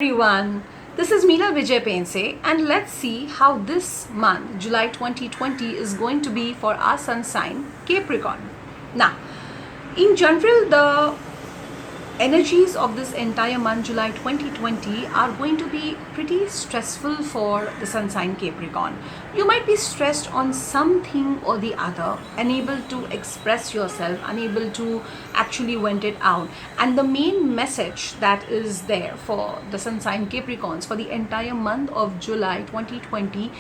Everyone, this is Meela Vijay Pense, and let's see how this month, July 2020, is going to be for our sun sign Capricorn. Now, in general, the energies of this entire month, July 2020, are going to be pretty stressful for the sun sign Capricorn. You might be stressed on something or the other, unable to express yourself, unable to actually vent it out. And the main message that is there for the sun sign Capricorns for the entire month of July 2020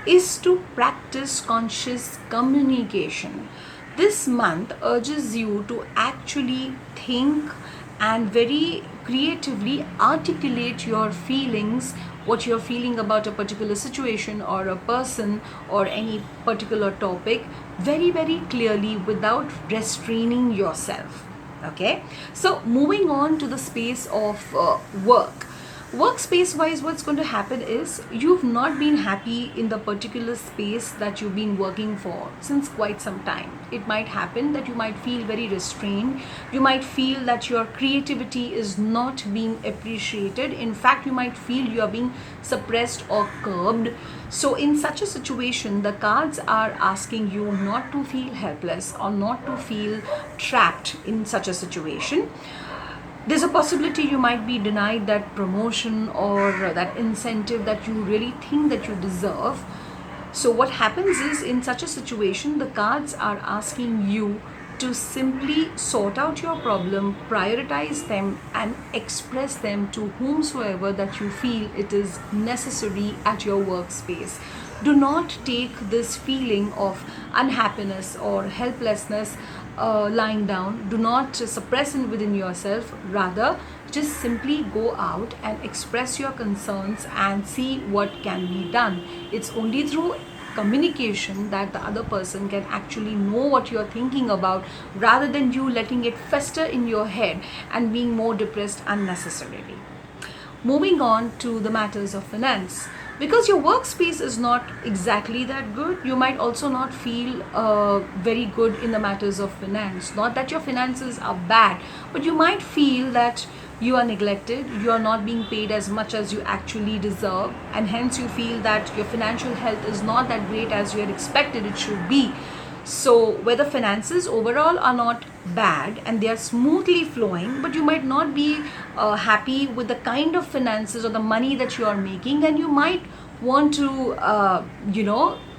is to practice conscious communication. This month urges you to actually think and very creatively articulate your feelings, what you're feeling about a particular situation or a person or any particular topic, very clearly without restraining yourself. Okay, so moving on to the space of workspace wise, what's going to happen is you've not been happy in the particular space that you've been working for since quite some time. It might happen that you might feel very restrained. You might feel that your creativity is not being appreciated. In fact, you might feel you are being suppressed or curbed. So in such a situation, the cards are asking you not to feel helpless or not to feel trapped in such a situation. There's a possibility you might be denied that promotion or that incentive that you really think that you deserve. So what happens is, in such a situation, the cards are asking you to simply sort out your problem, prioritize them, and express them to whomsoever that you feel it is necessary at your workspace. Do not take this feeling of unhappiness or helplessness lying down. Do not suppress it within yourself. Rather, just simply go out and express your concerns and see what can be done. It's only through communication that the other person can actually know what you're thinking about, rather than you letting it fester in your head and being more depressed unnecessarily. Moving on to the matters of finance. Because your workspace is not exactly that good, you might also not feel very good in the matters of finance. Not that your finances are bad, but you might feel that you are neglected, you are not being paid as much as you actually deserve, and hence you feel that your financial health is not that great as you had expected it should be. So whether finances overall are not bad and they are smoothly flowing, but you might not be happy with the kind of finances or the money that you are making, and you might want to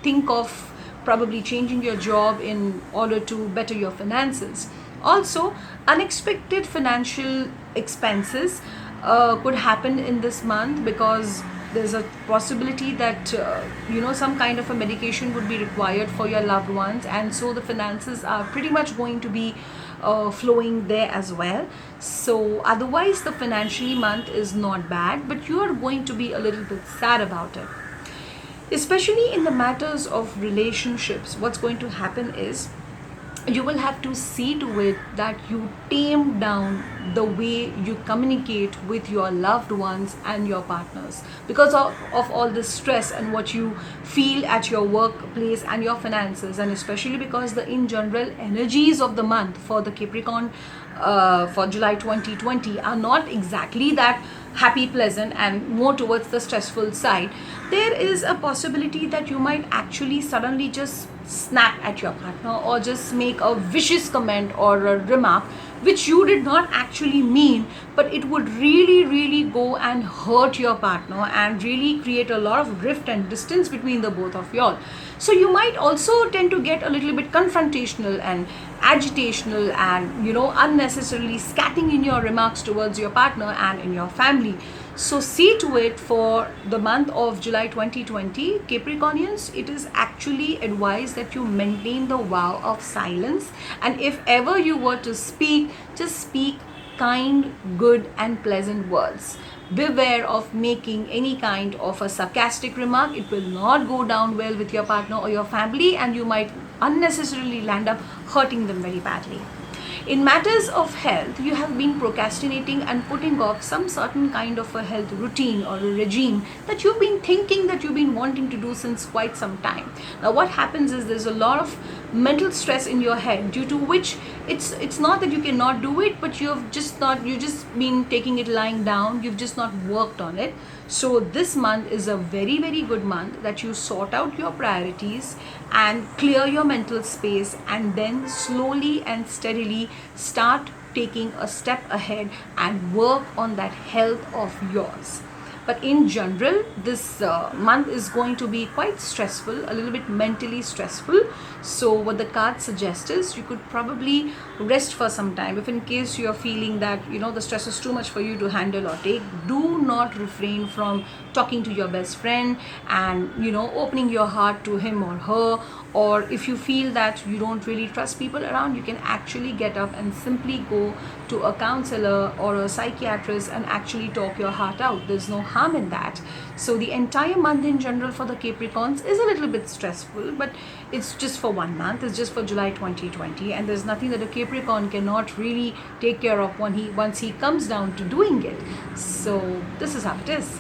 think of probably changing your job in order to better your finances. Also, unexpected financial expenses could happen in this month, because there's a possibility that some kind of a medication would be required for your loved ones, and so the finances are pretty much going to be flowing there as well. So otherwise the financially month is not bad, but you are going to be a little bit sad about it. Especially in the matters of relationships, what's going to happen is you will have to see to it that you tame down the way you communicate with your loved ones and your partners, because of all this stress and what you feel at your workplace and your finances, and especially because the in general energies of the month for the Capricorn for July 2020 are not exactly that happy, pleasant, and more towards the stressful side. There is a possibility that you might actually suddenly just snap at your partner or just make a vicious comment or a remark which you did not actually mean, but it would really go and hurt your partner and really create a lot of rift and distance between the both of y'all. So you might also tend to get a little bit confrontational and agitational and unnecessarily scatting in your remarks towards your partner and in your family. So see to it for the month of July 2020, Capricornians, it is actually advised that you maintain the vow of silence, and if ever you were to speak, just speak kind, good, and pleasant words. Beware of making any kind of a sarcastic remark. It will not go down well with your partner or your family, and you might unnecessarily land up hurting them very badly. In matters of health, you have been procrastinating and putting off some certain kind of a health routine or a regime that you've been thinking that you've been wanting to do since quite some time. Now what happens is there's a lot of mental stress in your head, due to which it's not that you cannot do it, but you've just been taking it lying down, you've just not worked on it. So this month is a very, very good month that you sort out your priorities and clear your mental space, and then slowly and steadily start taking a step ahead and work on that health of yours. But in general, this month is going to be quite stressful, a little bit mentally stressful. So what the card suggests is you could probably rest for some time. If in case you're feeling that the stress is too much for you to handle or take, do not refrain from talking to your best friend and opening your heart to him or her. Or if you feel that you don't really trust people around, you can actually get up and simply go to a counselor or a psychiatrist and actually talk your heart out. There's no harm in that. So the entire month in general for the Capricorns is a little bit stressful, but it's just for 1 month. It's just for July 2020, and there's nothing that a Capricorn cannot really take care of once he comes down to doing it. So this is how it is.